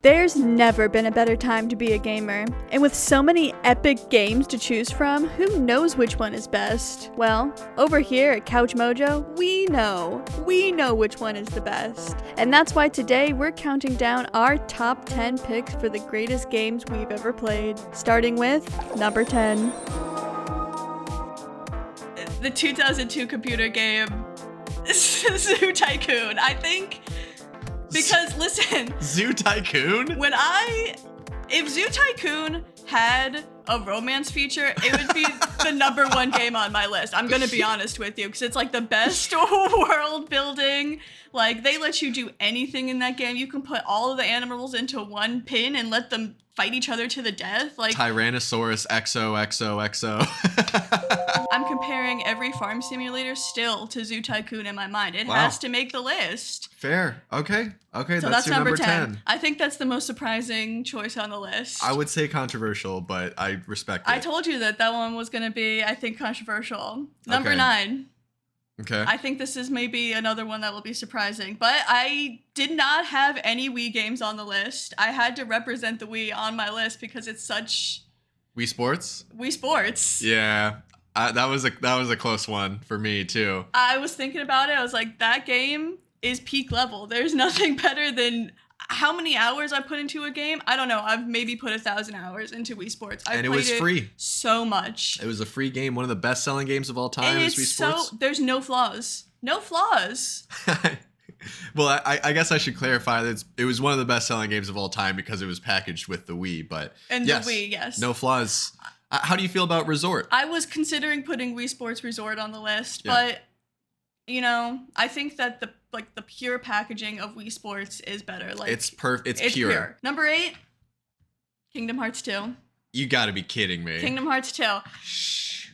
There's never been a better time to be a gamer, and with so many epic games to choose from, who knows which one is best? Well, over here at Couch Mojo, we know which one is the best. And that's why today we're counting down our top 10 picks for the greatest games we've ever played, starting with number 10. The 2002 computer game, Zoo Tycoon, I think. Because listen, Zoo Tycoon? If Zoo Tycoon had a romance feature, it would be the number one game on my list. I'm gonna be honest with you, because it's like the best world building. Like, they let you do anything in that game. You can put all of the animals into one pin and let them fight each other to the death. Like Tyrannosaurus XOXOXO. I'm comparing every farm simulator still to Zoo Tycoon in my mind. It has to make the list. Fair. Okay, so that's your number 10. I think that's the most surprising choice on the list. I would say controversial, but I respect it. I told you that one was going to be, I think, controversial. Number 9. Okay. I think this is maybe another one that will be surprising, but I did not have any Wii games on the list. I had to represent the Wii on my list because it's such... Wii Sports? Wii Sports. Yeah. That was a close one for me too. I was thinking about it. I was like, that game is peak level. There's nothing better than how many hours I put into a game. I don't know. I've maybe put 1,000 hours into Wii Sports. And it was free. So much. It was a free game. One of the best-selling games of all time is Wii Sports. There's no flaws. No flaws. Well, I guess I should clarify that it was one of the best-selling games of all time because it was packaged with the Wii. But yes, the Wii, yes. No flaws. How do you feel about Resort? I was considering putting Wii Sports Resort on the list, but I think that the pure packaging of Wii Sports is better. Like, it's pure. Number 8, Kingdom Hearts 2. You gotta be kidding me. Kingdom Hearts 2.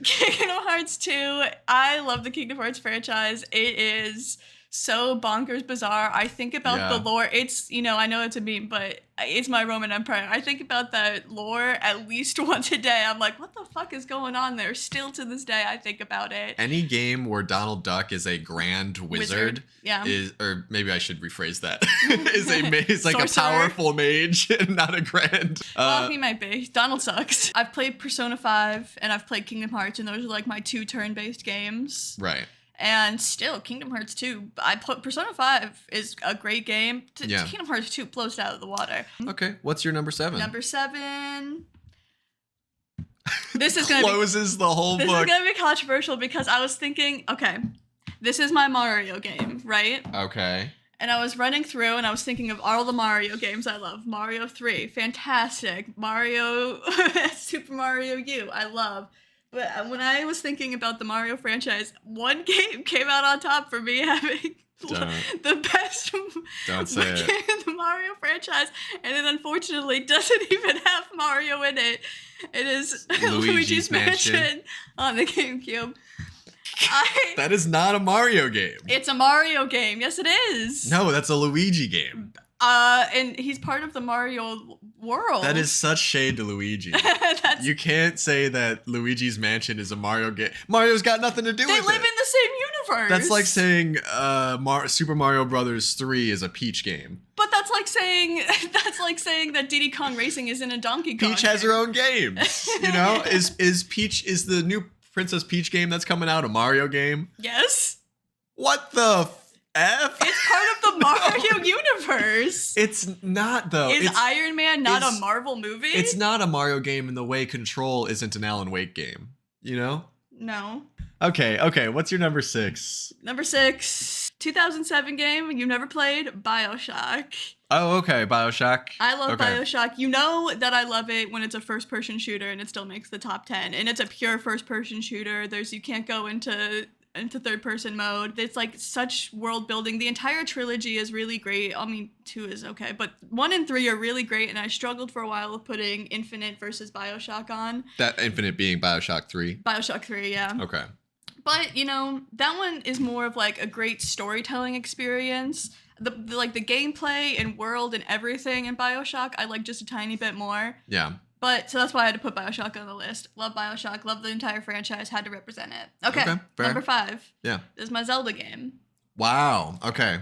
Kingdom Hearts 2. I love the Kingdom Hearts franchise. It is so bonkers bizarre. I think about the lore. It's, I know it's a meme, but it's my Roman Empire. I think about that lore at least once a day. I'm like, what the fuck is going on there? Still to this day, I think about it. Any game where Donald Duck is a grand wizard or maybe I should rephrase that, is like sorcerer. A powerful mage and not a grand. Well, he might be. Donald sucks. I've played Persona 5 and I've played Kingdom Hearts, and those are like my 2 turn-based games. Right. And still, Kingdom Hearts 2, Persona 5 is a great game. Kingdom Hearts 2 blows it out of the water. Okay, what's your number 7? Number 7... This is closes the whole book. This is going to be controversial because I was thinking, okay, this is my Mario game, right? Okay. And I was running through and I was thinking of all the Mario games I love. Mario 3, fantastic. Mario, Super Mario U, I love. But when I was thinking about the Mario franchise, one game came out on top for me having the best game in the Mario franchise, and it unfortunately doesn't even have Mario in it. It is Luigi's Mansion on the GameCube. That is not a Mario game. It's a Mario game. Yes, it is. No, that's a Luigi game. And he's part of the Mario world. That is such shade to Luigi. You can't say that Luigi's Mansion is a Mario game. Mario's got nothing to do with it. They live in the same universe. That's like saying Super Mario Brothers 3 is a Peach game. But that's like saying that Diddy Kong Racing isn't a Donkey Kong. Peach has her own games. Is the new Princess Peach game that's coming out a Mario game? Yes. What the F? It's part of the Mario universe. It's not, though. Is Iron Man not a Marvel movie? It's not a Mario game in the way Control isn't an Alan Wake game. No. Okay. What's your number 6? Number 6, 2007 game you never played, BioShock. Oh, okay, BioShock. I love BioShock. You know that I love it when it's a first-person shooter and it still makes the top 10. And it's a pure first-person shooter. You can't go into third-person mode. It's like such world building. The entire trilogy is really great. I mean, 2 is okay, but 1 and 3 are really great, and I struggled for a while with putting Infinite versus BioShock on. That Infinite being BioShock 3? BioShock 3, yeah. Okay. But, that one is more of like a great storytelling experience. The gameplay and world and everything in BioShock, I like just a tiny bit more. Yeah. But, so that's why I had to put BioShock on the list. Love BioShock, love the entire franchise, had to represent it. Okay, number 5. Yeah. This is my Zelda game. Wow, okay.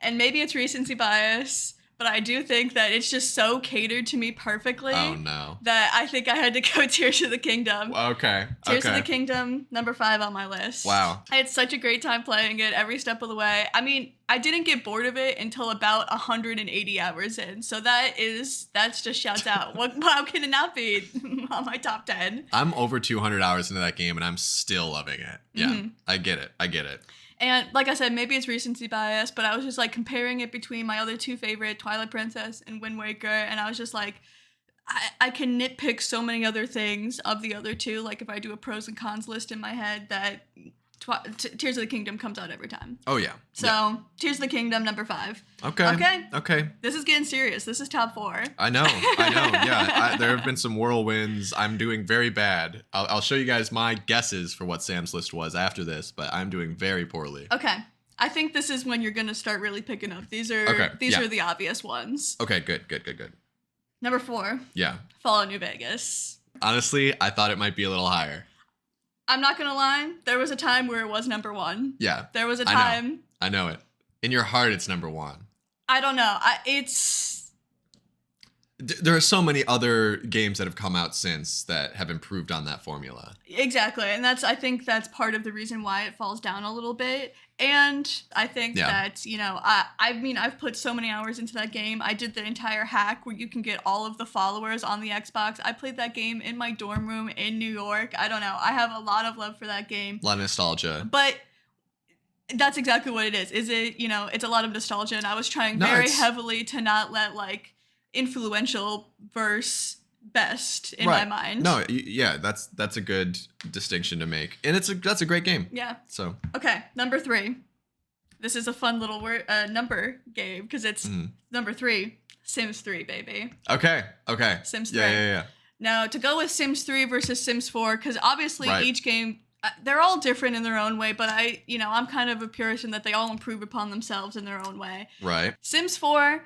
And maybe it's recency bias, but I do think that it's just so catered to me perfectly. Oh, no. That I think I had to go Tears of the Kingdom. Okay. Tears of the Kingdom, number 5 on my list. Wow. I had such a great time playing it every step of the way. I mean, I didn't get bored of it until about 180 hours in. So that's just shouts out. How can it not be on my top 10? I'm over 200 hours into that game and I'm still loving it. Yeah, mm-hmm. I get it. And like I said, maybe it's recency bias, but I was just like comparing it between my other two favorite, Twilight Princess and Wind Waker, and I was just like, I can nitpick so many other things of the other two. Like if I do a pros and cons list in my head, that Tears of the Kingdom comes out every time. Oh, yeah. So, yeah. Tears of the Kingdom, number 5. Okay. This is getting serious. This is top 4. I know. Yeah, there have been some whirlwinds. I'm doing very bad. I'll show you guys my guesses for what Sam's list was after this, but I'm doing very poorly. Okay. I think this is when you're going to start really picking up. These are the obvious ones. Okay, good. Number 4. Yeah. Fallout New Vegas. Honestly, I thought it might be a little higher. I'm not going to lie. There was a time where it was number 1. Yeah. There was a time. I know it. In your heart, it's number 1. I don't know. There are so many other games that have come out since that have improved on that formula. Exactly. And I think that's part of the reason why it falls down a little bit. And I think that, I mean, I've put so many hours into that game. I did the entire hack where you can get all of the followers on the Xbox. I played that game in my dorm room in New York. I don't know. I have a lot of love for that game. A lot of nostalgia. But that's exactly what it is. Is it, it's a lot of nostalgia. And I was trying very heavily to not let, influential versus best in my mind. No, yeah, that's a good distinction to make, and that's a great game. Yeah. So okay, number 3. This is a fun little number game because it's number 3. Sims 3, baby. Okay. Sims 3. Yeah. Now to go with Sims 3 versus Sims 4, because obviously each game. They're all different in their own way, but I'm kind of a purist in that they all improve upon themselves in their own way. Right. Sims 4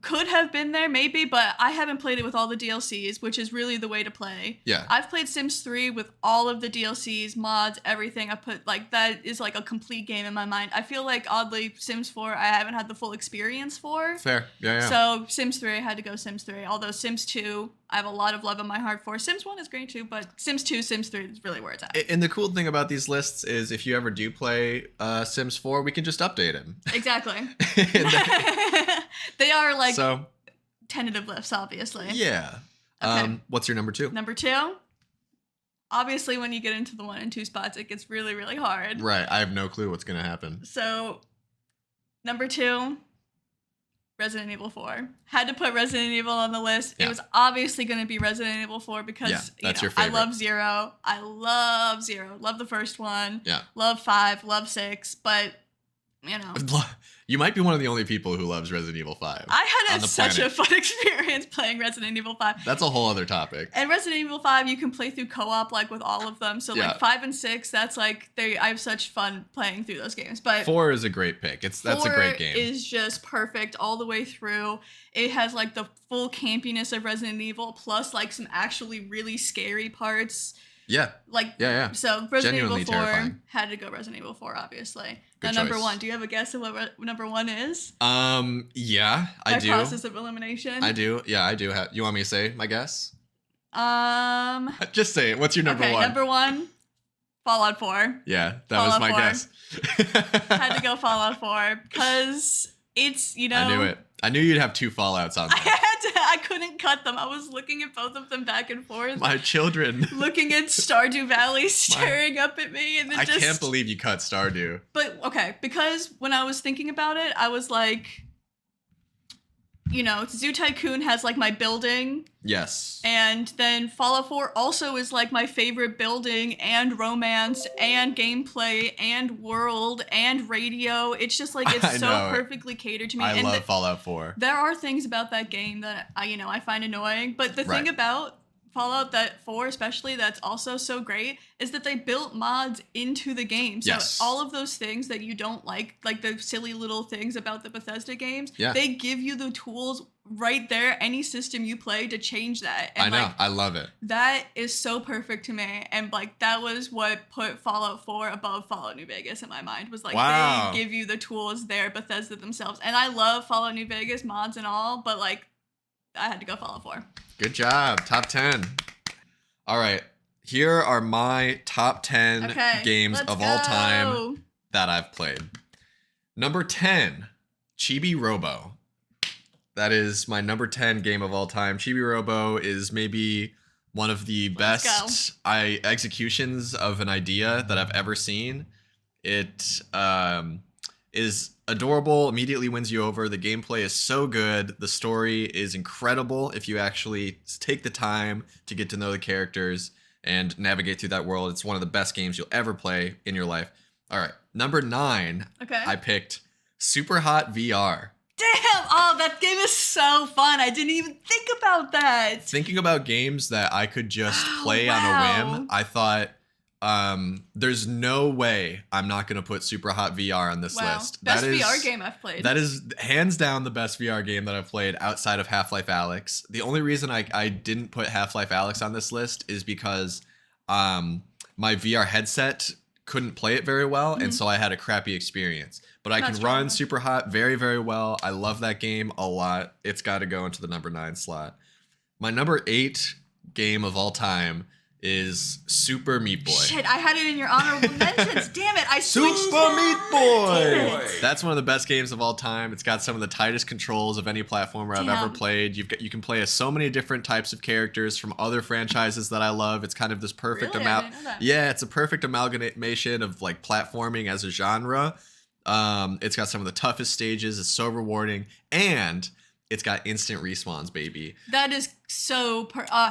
could have been there maybe, but I haven't played it with all the DLCs, which is really the way to play. Yeah. I've played Sims 3 with all of the DLCs, mods, everything. I put that is a complete game in my mind. I feel like oddly Sims 4 I haven't had the full experience for. Fair. Yeah. So Sims 3 I had to go Sims 3. Although Sims 2 I have a lot of love in my heart for. Sims 1 is great too, but Sims 2, Sims 3 is really where it's at. And the cool thing about these lists is if you ever do play Sims 4, we can just update them. Exactly. They are tentative lists, obviously. Yeah. Okay. What's your number 2? Number 2? Obviously, when you get into the 1 and 2 spots, it gets really, really hard. Right. I have no clue what's going to happen. So, number 2, Resident Evil 4. Had to put Resident Evil on the list. Yeah. It was obviously going to be Resident Evil 4 because that's your favorite. I love 0. I love 0. Love the first one. Yeah. Love 5. Love 6. But, You might be one of the only people who loves Resident Evil 5. I had such a fun experience playing Resident Evil 5. That's a whole other topic. And Resident Evil 5, you can play through co-op with all of them. So 5 and 6, that's I have such fun playing through those games. But 4 is a great pick. That's a great game. 4 is just perfect all the way through. It has the full campiness of Resident Evil plus some actually really scary parts. Yeah. Yeah. So Resident Genuinely Evil 4 terrifying. Had to go Resident Evil 4, obviously. Good now, number choice. 1. Do you have a guess of what number 1 is? Yeah, I do. Process of elimination. I do. Yeah, I do. You want me to say my guess? Just say it. What's your number 1? Number 1, Fallout 4. Yeah, that was my guess. Had to go Fallout 4 because it's I knew it. I knew you'd have 2 Fallouts on there. I couldn't cut them. I was looking at both of them back and forth. My children. Looking at Stardew Valley staring up at me. And I can't believe you cut Stardew. But, okay, because when I was thinking about it, I was like, Zoo Tycoon has, my building. Yes. And then Fallout 4 also is, my favorite building and romance and gameplay and world and radio. It's just, it's so perfectly catered to me. I love Fallout 4. There are things about that game that, I find annoying. But the thing about Fallout 4 especially, that's also so great, is that they built mods into the game. So all of those things that you don't like the silly little things about the Bethesda games, they give you the tools right there, any system you play, to change that. And I know. I love it. That is so perfect to me. And like that was what put Fallout 4 above Fallout New Vegas in my mind, was like they give you the tools there, Bethesda themselves. And I love Fallout New Vegas mods and all, but like I had to go Fallout 4. Good job. Top 10. All right. Here are my top 10 games of all time that I've played. Number 10, Chibi Robo. That is my number 10 game of all time. Chibi Robo is maybe one of the best executions of an idea that I've ever seen. It is adorable, immediately wins you over. The gameplay is so good. The story is incredible if you actually take the time to get to know the characters and navigate through that world. It's one of the best games you'll ever play in your life. All right, number 9, I picked Super Hot VR. Damn! Oh, that game is so fun. I didn't even think about that. Thinking about games that I could just play on a whim, I thought, there's no way I'm not going to put Super Hot VR on this list. Best VR game I've played. That is hands down the best VR game that I've played outside of Half-Life Alyx. The only reason I didn't put Half-Life Alyx on this list is because my VR headset couldn't play it very well, and so I had a crappy experience. But I can run Super Hot very, very well. I love that game a lot. It's got to go into the number 9 slot. My number 8 game of all time is Super Meat Boy. Shit, I had it in your honorable mentions. Damn it, I switched. Super Meat Boy! That's one of the best games of all time. It's got some of the tightest controls of any platformer I've ever played. You can play as so many different types of characters from other franchises that I love. It's kind of this perfect it's a perfect amalgamation of like platforming as a genre. It's got some of the toughest stages. It's so rewarding, and it's got instant respawns, baby. That is so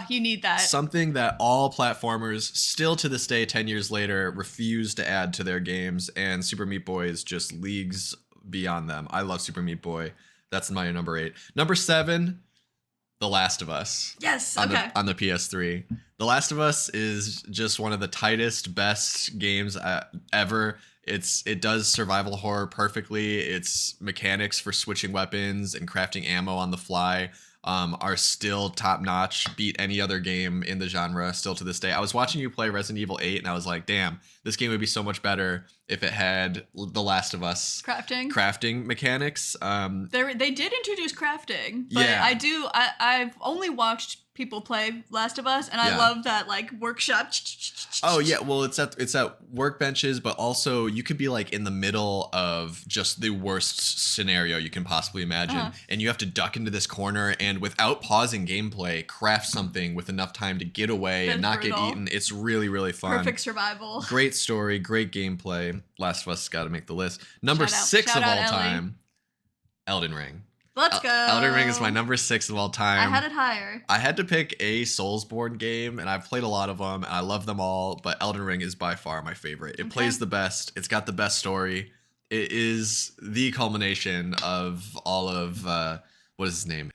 you need that. Something that all platformers still to this day, 10 years later, refuse to add to their games, and Super Meat Boy is just leagues beyond them. I love Super Meat Boy. That's my number 8. Number 7, The Last of Us. Yes, on the PS3. The Last of Us is just one of the tightest, best games ever. It does survival horror perfectly. Its mechanics for switching weapons and crafting ammo on the fly are still top notch, beat any other game in the genre still to this day. I was watching you play Resident Evil 8 and I was like, damn, this game would be so much better if it had The Last of Us crafting mechanics. They did introduce crafting, but I've only watched people play Last of Us, and I love that like workshop. Oh yeah, well it's at workbenches, but also you could be like in the middle of just the worst scenario you can possibly imagine, and you have to duck into this corner and without pausing gameplay, craft something with enough time to get away and not get eaten. It's really, really fun. Perfect survival. Great story, great gameplay. Last of Us got to make the list. Number 6 of all time, Elden Ring. Let's go. Elden Ring is my number 6 of all time. I had it higher. I had to pick a Soulsborne game, and I've played a lot of them, and I love them all, but Elden Ring is by far my favorite. It plays the best. It's got the best story. It is the culmination of all of, what is his name?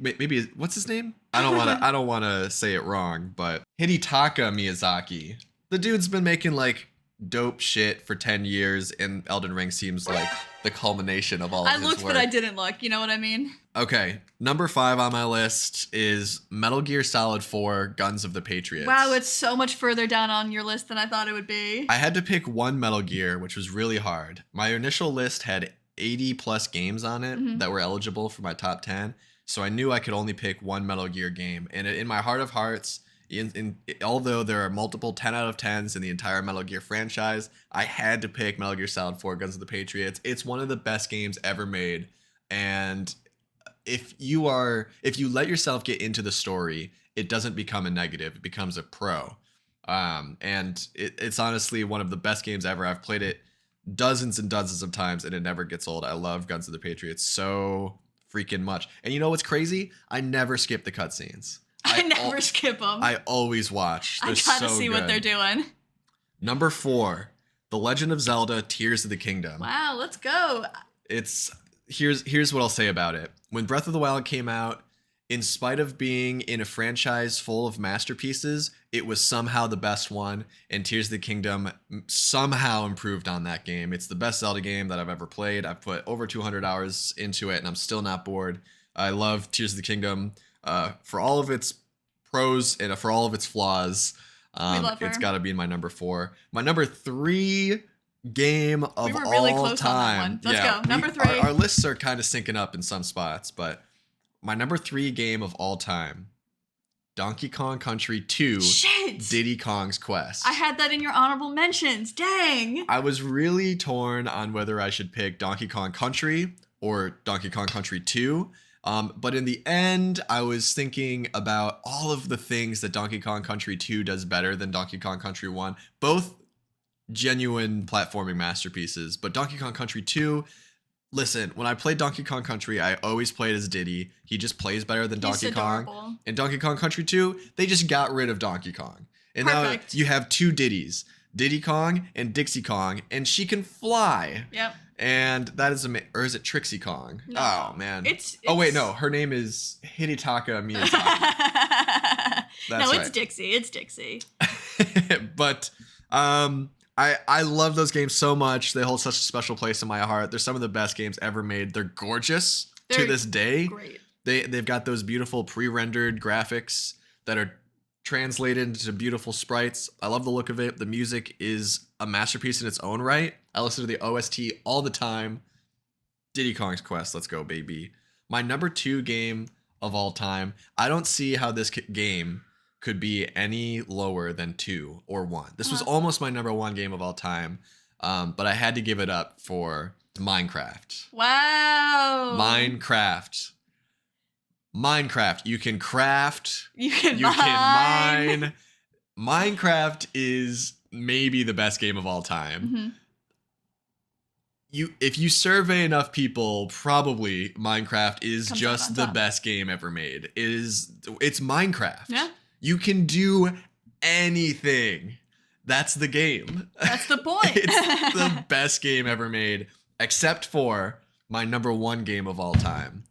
Maybe, what's his name? I don't want to say it wrong, but Hidetaka Miyazaki. The dude's been making like dope shit for 10 years, and Elden Ring seems like the culmination of all of his work. I looked, but I didn't look. You know what I mean? Okay, number 5 on my list is Metal Gear Solid 4: Guns of the Patriots. Wow, it's so much further down on your list than I thought it would be. I had to pick one Metal Gear, which was really hard. My initial list had 80 plus games on it that were eligible for my top 10, so I knew I could only pick one Metal Gear game. And in my heart of hearts, although there are multiple 10 out of 10s in the entire Metal Gear franchise, I had to pick Metal Gear Solid 4: Guns of the Patriots. It's one of the best games ever made, and if you let yourself get into the story, it doesn't become a negative, it becomes a pro. And it's honestly one of the best games ever. I've played it dozens and dozens of times, and it never gets old. I love Guns of the Patriots so freaking much. And you know what's crazy? I never skip the cutscenes. I never skip them. I always watch. They're I gotta see what they're doing. Number 4, The Legend of Zelda: Tears of the Kingdom. Wow, let's go. Here's what I'll say about it. When Breath of the Wild came out, in spite of being in a franchise full of masterpieces, it was somehow the best one, and Tears of the Kingdom somehow improved on that game. It's the best Zelda game that I've ever played. I've put over 200 hours into it, and I'm still not bored. I love Tears of the Kingdom for all of its pros and for all of its flaws. It's got to be in my number 4. My number 3 game of all time. We were really close on that one. Let's go. Number 3. Our lists are kind of syncing up in some spots, but my number 3 game of all time, Donkey Kong Country 2, Diddy Kong's Quest. I had that in your honorable mentions. Dang. I was really torn on whether I should pick Donkey Kong Country or Donkey Kong Country 2. But in the end, I was thinking about all of the things that Donkey Kong Country 2 does better than Donkey Kong Country 1. Both genuine platforming masterpieces, but Donkey Kong Country 2... Listen, when I played Donkey Kong Country, I always played as Diddy. He just plays better than Donkey Kong. In Donkey Kong Country 2, they just got rid of Donkey Kong. And now you have 2 Diddies, Diddy Kong and Dixie Kong, and she can fly. Yep. And that is or is it Trixie Kong? No. Oh, man. It's Oh, wait, no. Her name is Hidetaka Miyazaki. No, it's Dixie. It's Dixie. But, I love those games so much. They hold such a special place in my heart. They're some of the best games ever made. They're gorgeous to this day. Great. They've got those beautiful pre-rendered graphics that are translated into beautiful sprites. I love the look of it. The music is a masterpiece in its own right. I listen to the OST all the time. Diddy Kong's Quest. Let's go, baby. My number 2 game of all time. I don't see how this game could be any lower than 2 or 1. This was almost my number 1 game of all time, but I had to give it up for Minecraft. Wow. Minecraft. You can craft. You can mine. Minecraft is maybe the best game of all time. Mm-hmm. If you survey enough people, probably Minecraft is just the best game ever made. It's Minecraft. Yeah. You can do anything. That's the game. That's the point. It's the best game ever made, except for my number 1 game of all time.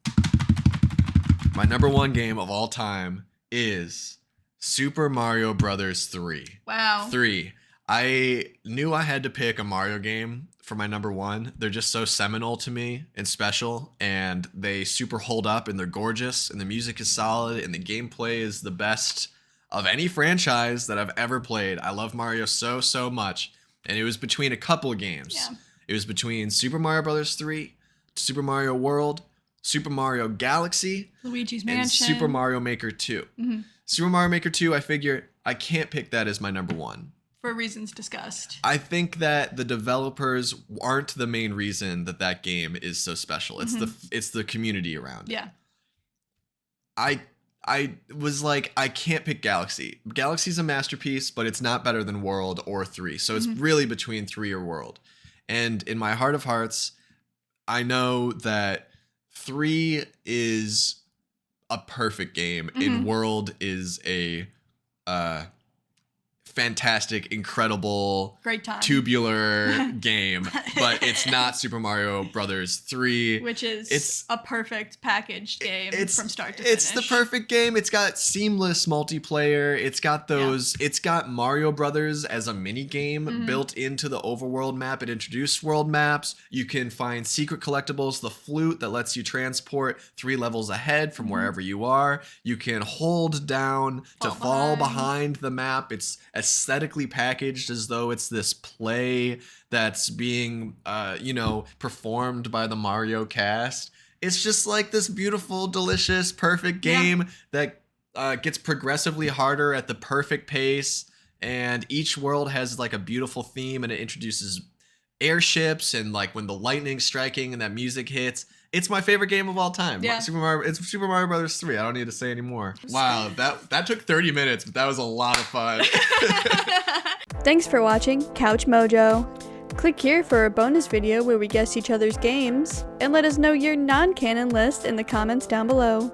My number 1 game of all time is Super Mario Brothers 3. Wow. 3. I knew I had to pick a Mario game for my number 1. They're just so seminal to me and special, and they super hold up, and they're gorgeous, and the music is solid, and the gameplay is the best of any franchise that I've ever played. I love Mario so much, and it was between a couple of games. Yeah. It was between Super Mario Brothers 3, Super Mario World, Super Mario Galaxy, Luigi's Mansion, and Super Mario Maker 2. Mm-hmm. Super Mario Maker 2, I figure I can't pick that as my number 1. For reasons discussed. I think that the developers aren't the main reason that game is so special. It's it's the community around it. Yeah. I was like, I can't pick Galaxy. Galaxy's a masterpiece, but it's not better than World or 3. So it's really between 3 or World. And in my heart of hearts, I know that 3 is a perfect game, and World is a fantastic, incredible, great time, tubular game, but it's not Super Mario Brothers 3, which is it's a perfect packaged game from start to finish. It's the perfect game. It's got seamless multiplayer. It's got it's got Mario Brothers as a mini game built into the overworld map. It introduced world maps. You can find secret collectibles, the flute that lets you transport 3 levels ahead from wherever you are. You can hold down to fall behind the map. It's aesthetically packaged as though it's this play that's being performed by the Mario cast. It's just like this beautiful, delicious, perfect game that gets progressively harder at the perfect pace, and each world has like a beautiful theme, and it introduces airships, and like when the lightning's striking and that music hits. It's my favorite game of all time. Yeah. It's Super Mario Brothers 3. I don't need to say any more. Wow, that took 30 minutes, but that was a lot of fun. Thanks for watching Couch Mojo. Click here for a bonus video where we guess each other's games, and let us know your non-canon list in the comments down below.